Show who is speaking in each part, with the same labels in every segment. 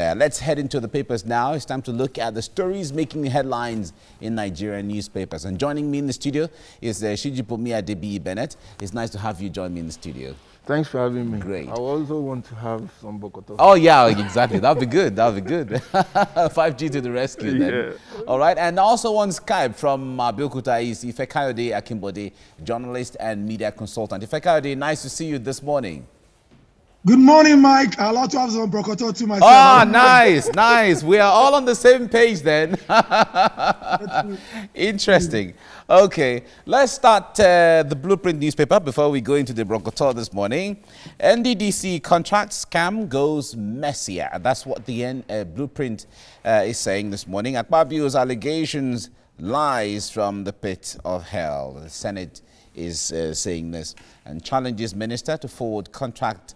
Speaker 1: Let's head into the papers now. It's time to look at the stories making headlines in Nigerian newspapers. And joining me in the studio is Shijipomi Adebi Bennett. It's nice to have you join me in the studio.
Speaker 2: Thanks for having me.
Speaker 1: Great.
Speaker 2: I also want to have some bokoto.
Speaker 1: Oh, yeah, exactly. That'll be good. That'll be good. 5G to the rescue then.
Speaker 2: Yeah.
Speaker 1: All right. And also on Skype from Abeokuta is Ifekayode Akimbode, journalist and media consultant. Ifekayode, nice to see you this morning.
Speaker 3: Good morning, Mike. I'd love to have some brokoto to myself.
Speaker 1: Oh, nice, nice. We are all on the same page then. Interesting. Okay, let's start the Blueprint newspaper before we go into the brokoto this morning. NDDC contract scam goes messier. That's what the Blueprint is saying this morning. Akpabio's allegations lies from the pit of hell. The Senate is saying this and challenges minister to forward contractor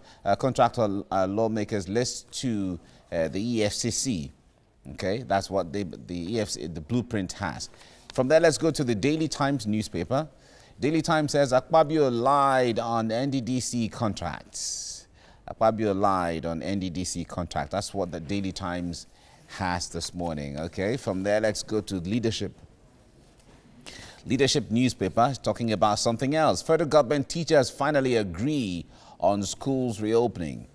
Speaker 1: lawmakers list to the EFCC. Okay, that's what the Blueprint has. From there, let's go to the Daily Times newspaper. Daily Times says Akpabio lied on NDDC contracts. Akpabio lied on NDDC contract. That's what the Daily Times has this morning. Okay, from there, let's go to Leadership. Leadership newspaper is talking about something else. Federal government teachers finally agree on schools reopening.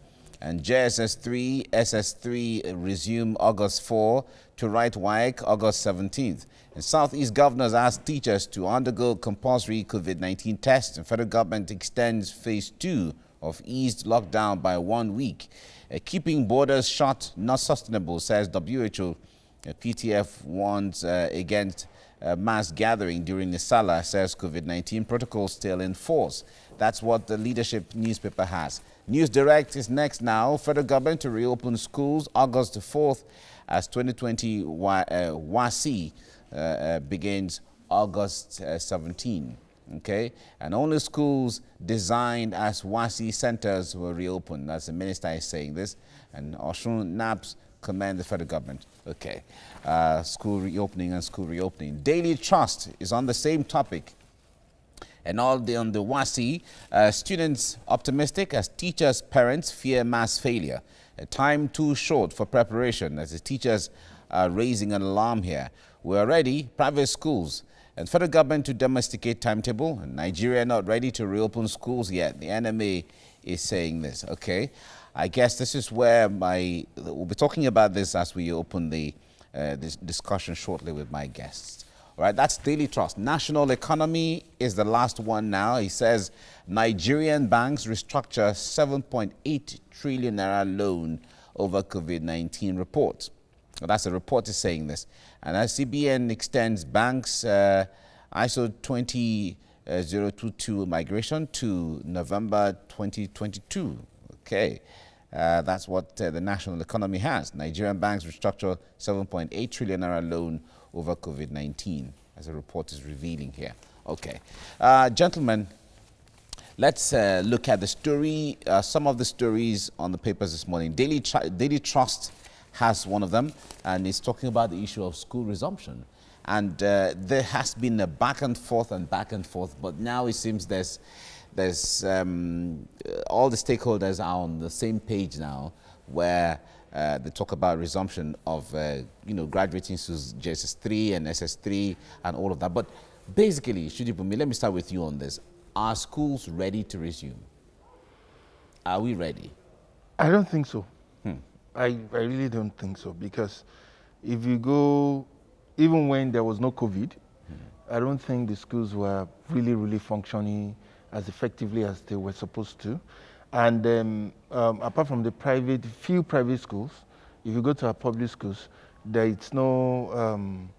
Speaker 1: And JSS3, SS3 resume August 4 to write WAEC August 17th. And Southeast governors ask teachers to undergo compulsory COVID-19 tests. And federal government extends phase 2 of eased lockdown by 1 week. Keeping borders shut not sustainable, says WHO. PTF warns against mass gathering during the Salah, says COVID-19 protocol still in force. That's what the Leadership newspaper has. News Direct is next now. Federal government to reopen schools August 4th as 2020 WASSCE begins August 17. Okay, and only schools designed as WASSCE centers will reopen. That's the minister is saying this, and Oshun Naps commend the federal government. Okay, school reopening and school reopening. Daily Trust is on the same topic. And on the WASSCE, students optimistic as teachers, parents fear mass failure. A time too short for preparation as the teachers are raising an alarm here. We're ready, private schools and federal government to domesticate timetable. And Nigeria not ready to reopen schools yet. The NMA is saying this. Okay, I guess this is where we'll be talking about this as we open this discussion shortly with my guests. All right, that's Daily Trust. National Economy is the last one now. He says Nigerian banks restructure 7.8 trillion naira loan over COVID-19 report. So that's the report is saying this. And as CBN extends banks ISO 20022 migration to November 2022. Okay. That's what the national economy has. Nigerian banks restructure 7.8 trillion naira loan over COVID-19, as the report is revealing here. Okay. Gentlemen, let's look at the story, some of the stories on the papers this morning. Daily Trust has one of them, and it's talking about the issue of school resumption. And there has been a back and forth, but now it seems there's all the stakeholders are on the same page now, where they talk about resumption of graduating to JSS3 and SS3 and all of that. But basically, Shudipumi, let me start with you on this. Are schools ready to resume? Are we ready?
Speaker 2: I don't think so. I really don't think so, because if you go, even when there was no COVID, I don't think the schools were really functioning as effectively as they were supposed to. And apart from the few private schools, if you go to our public schools, there is no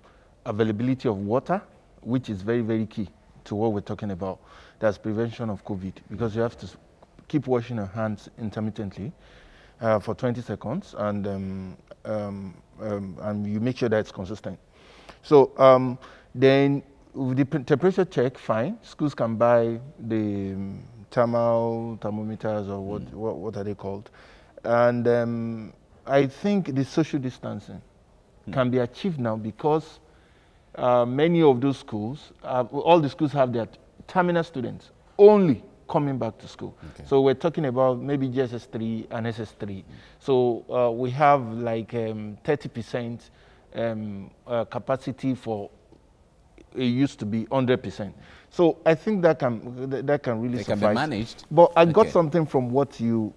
Speaker 2: availability of water, which is very key to what we're talking about. That's prevention of COVID, because you have to keep washing your hands intermittently for 20 seconds, and you make sure that it's consistent. So then with the temperature check, fine. Schools can buy the thermometers, or what are they called? And I think the social distancing can be achieved now, because many of those schools, all the schools have their terminal students only coming back to school.
Speaker 1: Okay.
Speaker 2: So we're talking about maybe GSS3 and SS3. So we have like 30% capacity for, it used to be 100%. So I think that can really suffice.
Speaker 1: Can be managed.
Speaker 2: But I got something from what you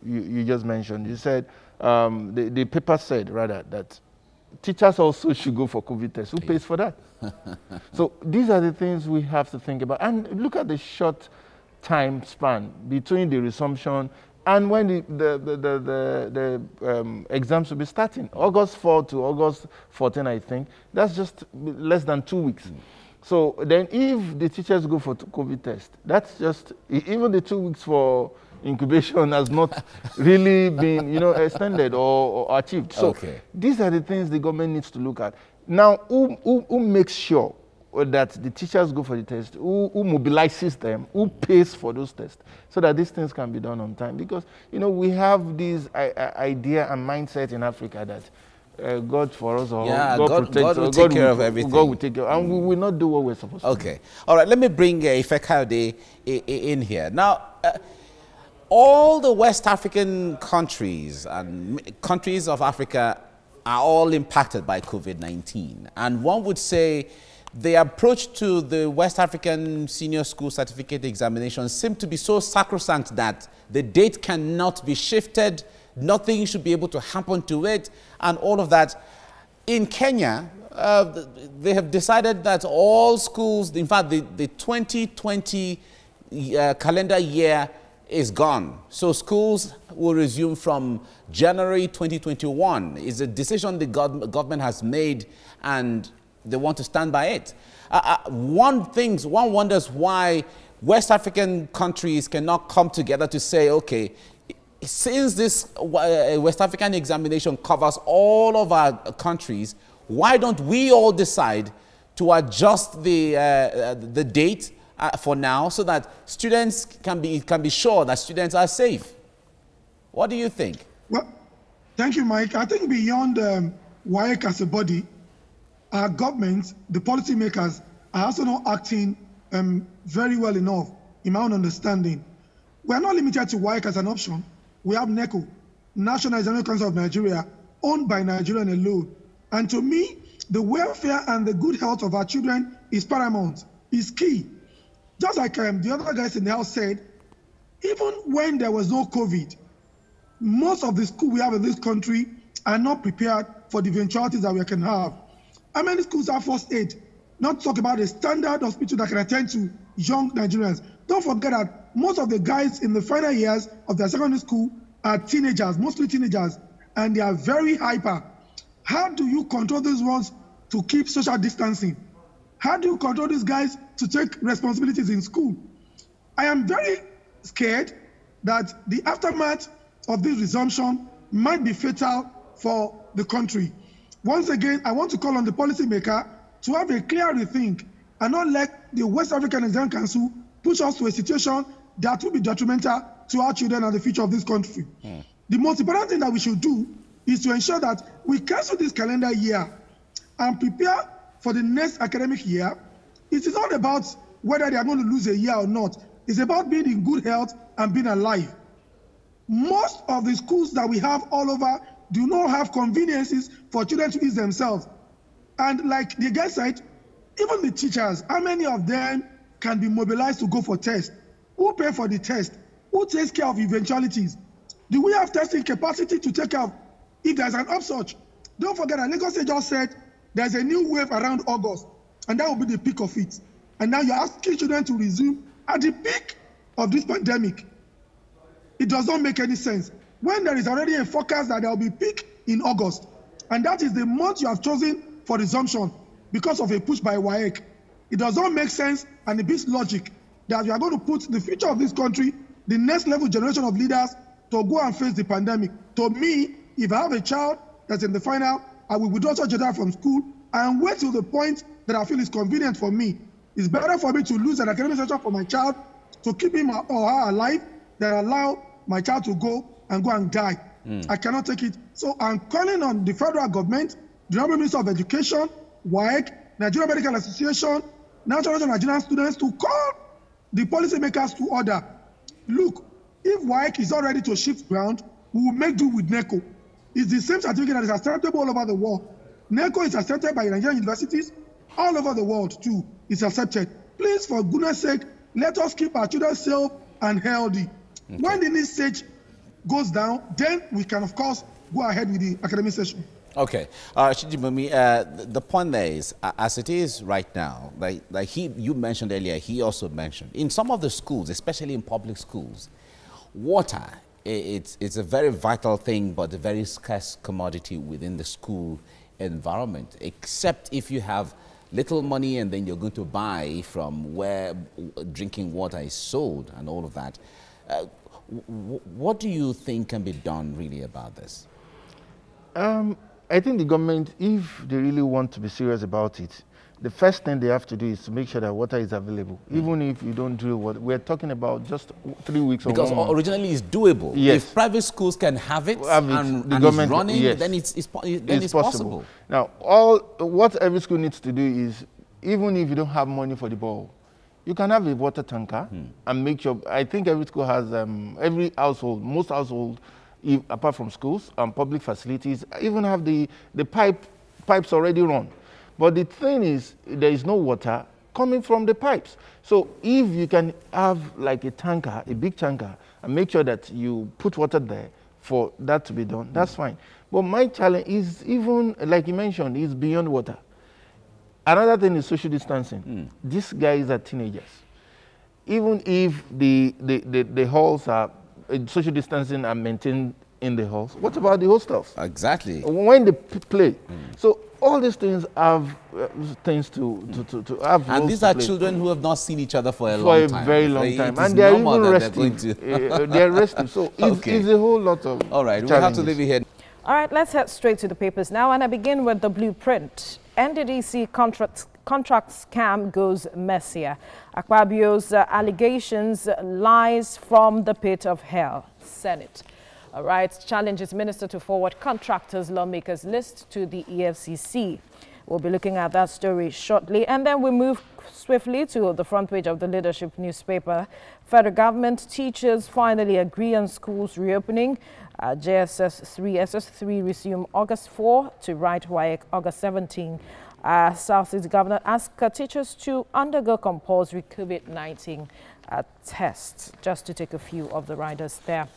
Speaker 2: just mentioned. You said, the paper said rather that teachers also should go for COVID tests. Who pays for that? So these are the things we have to think about. And look at the short time span between the resumption and when the exams will be starting. August 4 to August 14, I think. That's just less than 2 weeks. So then if the teachers go for COVID test, that's just, even the 2 weeks for incubation has not really been, extended or achieved. So these are the things the government needs to look at. Now, who makes sure that the teachers go for the test, who mobilizes them, who pays for those tests, so that these things can be done on time? Because, we have this idea and mindset in Africa that God for us, or God protects us,
Speaker 1: God will take care of everything.
Speaker 2: God will take care, and we will not do what we're supposed to do.
Speaker 1: Okay. All right, let me bring Ifekade in here. Now, all the West African countries and countries of Africa are all impacted by COVID-19. And one would say the approach to the West African Senior School Certificate Examination seemed to be so sacrosanct that the date cannot be shifted, nothing should be able to happen to it, and all of that. In Kenya, they have decided that all schools, in fact, the 2020 calendar year is gone. So schools will resume from January 2021. It's a decision the government has made, and they want to stand by it. One wonders why West African countries cannot come together to say, okay, since this West African examination covers all of our countries, why don't we all decide to adjust the date for now, so that students can be sure that students are safe? What do you think?
Speaker 3: Well, thank you, Mike. I think beyond WAEC as a body, our government, the policymakers, are also not acting very well enough, in my own understanding. We are not limited to WAEC as an option. We have NECO, National Examination Council of Nigeria, owned by Nigerians alone. And to me, the welfare and the good health of our children is paramount, is key. Just like the other guys in the house said, even when there was no COVID, most of the schools we have in this country are not prepared for the eventualities that we can have. How many schools have first aid? Not talk about a standard hospital that can attend to young Nigerians. Don't forget that most of the guys in the final years of their secondary school are teenagers, mostly teenagers, and they are very hyper. How do you control these ones to keep social distancing? How do you control these guys to take responsibilities in school? I am very scared that the aftermath of this resumption might be fatal for the country. Once again, I want to call on the policymaker to have a clear rethink and not let the West African Exam Council push us to a situation that will be detrimental to our children and the future of this country. The most important thing that we should do is to ensure that we cancel this calendar year and prepare for the next academic year. It is not about whether they are going to lose a year or not. It's about being in good health and being alive. Most of the schools that we have all over do not have conveniences for children to ease themselves. And like the guy said, even the teachers, how many of them can be mobilized to go for tests? Who pay for the test? Who takes care of eventualities? Do we have testing capacity to take care of if there's an upsurge? Don't forget that Lagos State just said there's a new wave around August, and that will be the peak of it. And now you're asking children to resume at the peak of this pandemic. It does not make any sense. When there is already a forecast that there will be peak in August, and that is the month you have chosen for resumption because of a push by WAEC, it does not make sense, and it beats logic that you are going to put the future of this country, the next level generation of leaders, to go and face the pandemic. To me, if I have a child that's in the final, I will withdraw such a child from school and wait till the point that I feel is convenient for me. It's better for me to lose an academic session for my child to keep him or her alive than allow my child to go and die. I cannot take it. So I'm calling on the federal government, the Honorable Minister of Education, WAEC, Nigerian Medical Association, National Nigerian Students to call the policymakers to order. look, if WAEC is not ready to shift ground, we will make do with NECO. It's the same certificate that is acceptable all over the world. NECO is accepted by Nigerian universities all over the world too. It's accepted. Please, for goodness sake, let us keep our children safe and healthy. Okay. When the next stage goes down, then we can, of course, go ahead with the academic session.
Speaker 1: Okay, Chijimumi, the point there is, as it is right now, you mentioned earlier, he also mentioned, in some of the schools, especially in public schools, water, it's a very vital thing, but a very scarce commodity within the school environment, except if you have little money and then you're going to buy from where drinking water is sold and all of that. What do you think can be done really about this?
Speaker 2: I think the government, if they really want to be serious about it, the first thing they have to do is to make sure that water is available. Even if you don't drill water, we're talking about just 3 weeks or more.
Speaker 1: Because originally it's doable.
Speaker 2: Yes.
Speaker 1: If private schools can have it and it's running, yes, then it's possible.
Speaker 2: Now, what every school needs to do is, even if you don't have money for the ball, you can have a water tanker and make sure, I think every school has, every household, most households, apart from schools and public facilities, even have the pipes already run. But the thing is, there is no water coming from the pipes. So if you can have like a tanker, a big tanker, and make sure that you put water there for that to be done, that's fine. But my challenge is, even like you mentioned, is beyond water. Another thing is social distancing. These guys are teenagers. Even if the halls are, social distancing are maintained in the halls, what about the hostels?
Speaker 1: Exactly.
Speaker 2: When they play. So all these things have things to have.
Speaker 1: And these are children who have not seen each other for a long time.
Speaker 2: For a very long time. And they're even resting. They're resting. So it's a whole lot of
Speaker 1: All right,
Speaker 2: challenges.
Speaker 1: we'll have to leave it here.
Speaker 4: All right, let's head straight to the papers now. And I begin with the blueprint. NDDC contract scam goes messier. Akpabio's allegations lies from the pit of hell. Senate. All right, challenges minister to forward contractors lawmakers list to the EFCC. We'll be looking at that story shortly. And then we move swiftly to the front page of the Leadership newspaper. Federal government teachers finally agree on schools reopening. JSS 3, SS3 resume August 4 to write WAEC August 17. Southeast governor asked teachers to undergo compulsory COVID-19 tests, just to take a few of the riders there.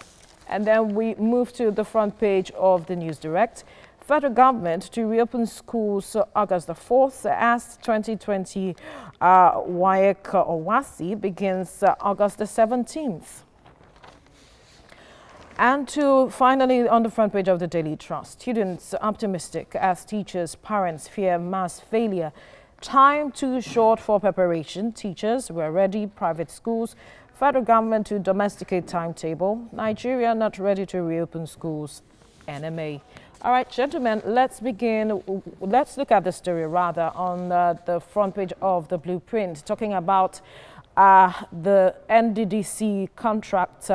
Speaker 4: And then we move to the front page of the News Direct. Federal government to reopen schools August the 4th as 2020 WAEC or WASSCE begins August the 17th. And to finally, on the front page of the Daily Trust, students optimistic as teachers, parents fear mass failure. Time too short for preparation. Teachers were ready. Private schools. Federal government to domesticate timetable. Nigeria not ready to reopen schools. NMA. All right, gentlemen, let's begin. Let's look at the story rather on the front page of the blueprint, talking about the NDDC contract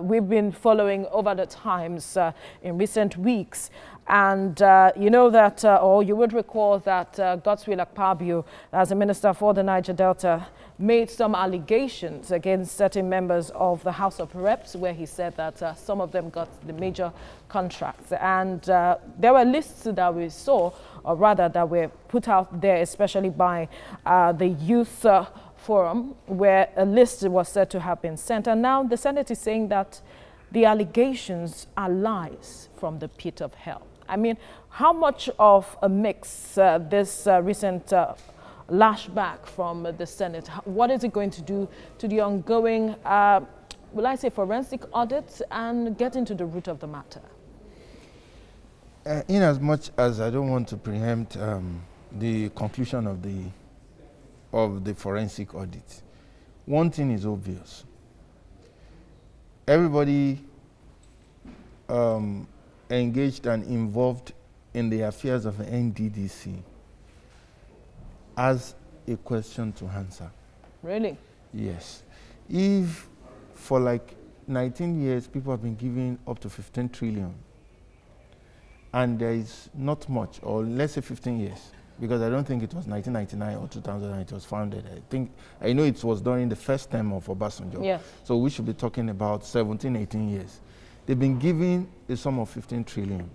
Speaker 4: we've been following over the times in recent weeks. And you know that, or you would recall that Godswill Akpabio, as a minister for the Niger Delta, made some allegations against certain members of the House of Reps, where he said that some of them got the major contracts. And there were lists that we saw, or rather that were put out there, especially by the Youth Forum, where a list was said to have been sent. And now the Senate is saying that the allegations are lies from the pit of hell. I mean, how much of a mix this recent lashback from the Senate, what is it going to do to the ongoing, will I say, forensic audit and get into the root of the matter?
Speaker 2: In as much as I don't want to preempt the conclusion of the forensic audit, one thing is obvious. Everybody engaged and involved in the affairs of the NDDC has a question to answer.
Speaker 4: Really?
Speaker 2: Yes. If for like 19 years people have been giving up to 15 trillion and there is not much, or let's say 15 years, because I don't think it was 1999 or 2000 it was founded. I know it was during the first term of Obasanjo.
Speaker 4: Yes.
Speaker 2: So we should be talking about 17, 18 years. They've been given a sum of 15 trillion,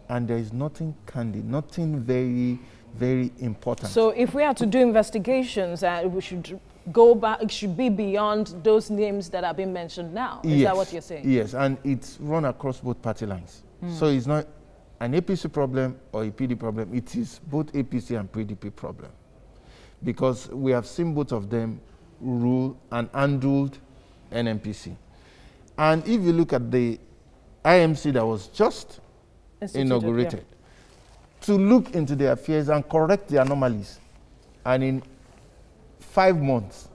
Speaker 2: and there is nothing candid, nothing very, very important.
Speaker 4: So if we had to do investigations, we should go back, it should be beyond those names that have been mentioned now. Is that what you're saying?
Speaker 2: Yes, and it's run across both party lines. So it's not an APC problem or a PD problem, it is both APC and PDP problem. Because we have seen both of them rule and handled NNPC. And if you look at the IMC that was just inaugurated, to look into their affairs and correct the anomalies, and in 5 months,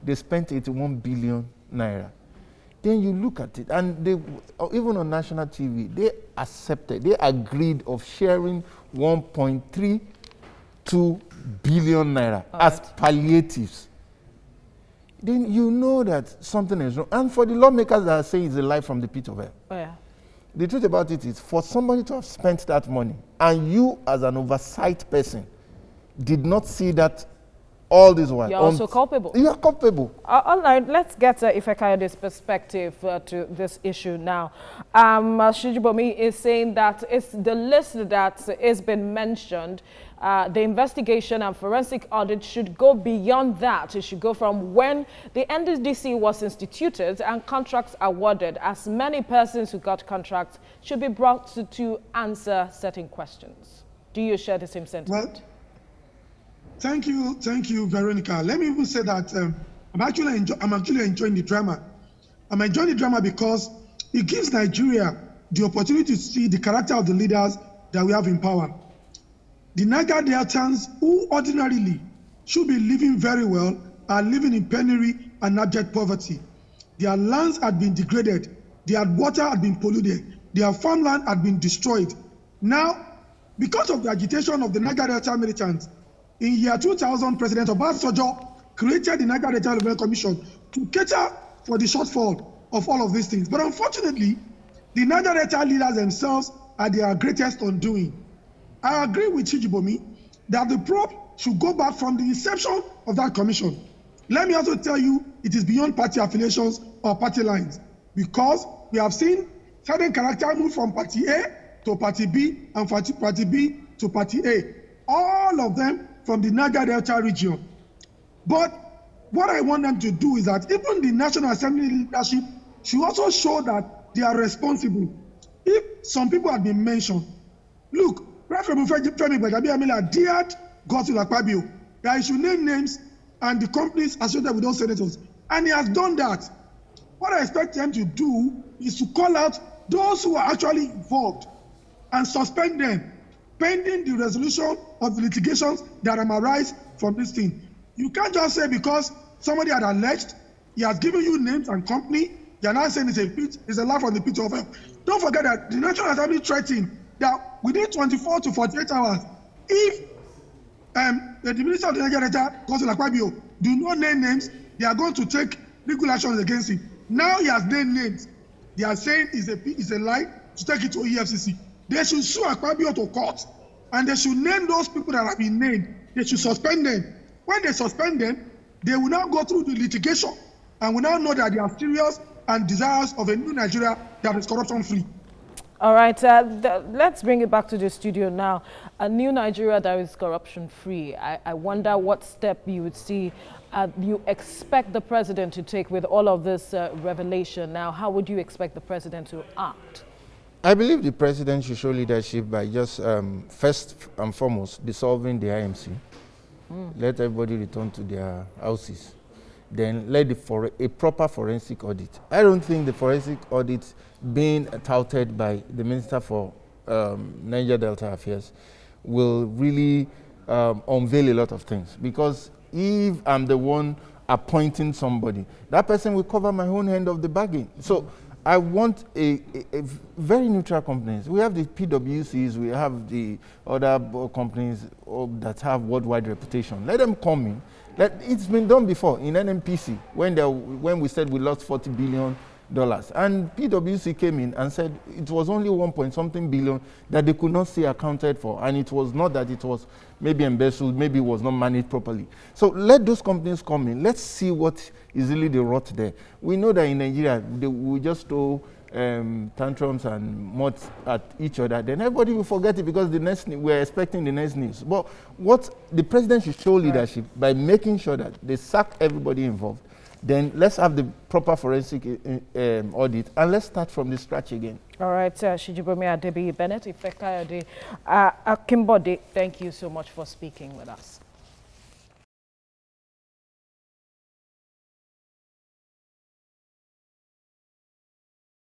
Speaker 2: they spent 81 billion naira. Then you look at it, and they, even on national TV, they accepted, they agreed of sharing 1.32 billion naira as palliatives. Then you know that something is wrong. And for the lawmakers that are saying it's a lie from the pit of hell, the truth about it is, for somebody to have spent that money, and you as an oversight person did not see that all this while.
Speaker 4: You're also culpable.
Speaker 2: You are culpable.
Speaker 4: All right, let's get Ifekayode's perspective to this issue now. Shijibomi is saying that it's the list that has been mentioned. The investigation and forensic audit should go beyond that. It should go from when the NDDC was instituted and contracts awarded, as many persons who got contracts should be brought to answer certain questions. Do you share the same sentiment?
Speaker 3: Well, thank you, Veronica. Let me even say that I'm actually enjoying the drama. I'm enjoying the drama because it gives Nigeria the opportunity to see the character of the leaders that we have in power. The Niger Deltans, who ordinarily should be living very well, are living in penury and abject poverty. Their lands had been degraded, their water had been polluted, their farmland had been destroyed. Now, because of the agitation of the Niger Delta militants, in year 2000, President Obasanjo created the Niger Delta Development Commission to cater for the shortfall of all of these things. But unfortunately, the Niger Delta leaders themselves are their greatest undoing. I agree with Chijibomi that the probe should go back from the inception of that commission. Let me also tell you, it is beyond party affiliations or party lines, because we have seen certain characters move from party A to party B and from party B to party A. All of them from the Niger Delta region. But what I want them to do is that even the National Assembly leadership should also show that they are responsible. If some people have been mentioned, look, Reverend Femi Gbadabiamila dared Godswill Akpabio that he should name names and the companies associated with those senators, and he has done that. What I expect them to do is to call out those who are actually involved and suspend them, pending the resolution of the litigations that arise from this thing. You can't just say because somebody had alleged, he has given you names and company, you're not saying it's a lie from the pit of hell. Don't forget that the National Assembly threatened that within 24 to 48 hours, if the Minister of the Niger Delta, Godswill Akpabio, do not name names, they are going to take legal actions against him. Now he has named names. They are saying it's a lie to take it to EFCC. They should sue Akpabio to court, and they should name those people that have been named. They should suspend them. When they suspend them, they will now go through the litigation and will now know that they are serious and desirous of a new Nigeria that is corruption-free.
Speaker 4: All right, let's bring it back to the studio now. A new Nigeria that is corruption-free. I wonder what step you would see, you expect the president to take with all of this revelation. Now, how would you expect the president to act?
Speaker 2: I believe the president should show leadership by just, first and foremost, dissolving the IMC. Let everybody return to their houses. Then let a proper forensic audit. I don't think the forensic audit being touted by the Minister for Niger Delta Affairs will really unveil a lot of things. Because if I'm the one appointing somebody, that person will cover my own end of the bargain. So I want a very neutral companies. We have the PwCs, we have the other companies that have worldwide reputation. Let them come in. It's been done before in NNPC when we said we lost 40 billion And PwC came in and said it was only 1-point-something billion that they could not see accounted for. And it was not that it was maybe embezzled, maybe it was not managed properly. So let those companies come in. Let's see what is really the rot there. We know that in Nigeria, we just throw tantrums and mud at each other. Then everybody will forget it because we're expecting the next news. But what the president should show leadership by making sure that they sack everybody involved. Then let's have the proper forensic audit, and let's start from the scratch again. All right,
Speaker 4: Shijibomi Adebi Bennett, Ifekayode Akimbode, thank you so much for speaking with us.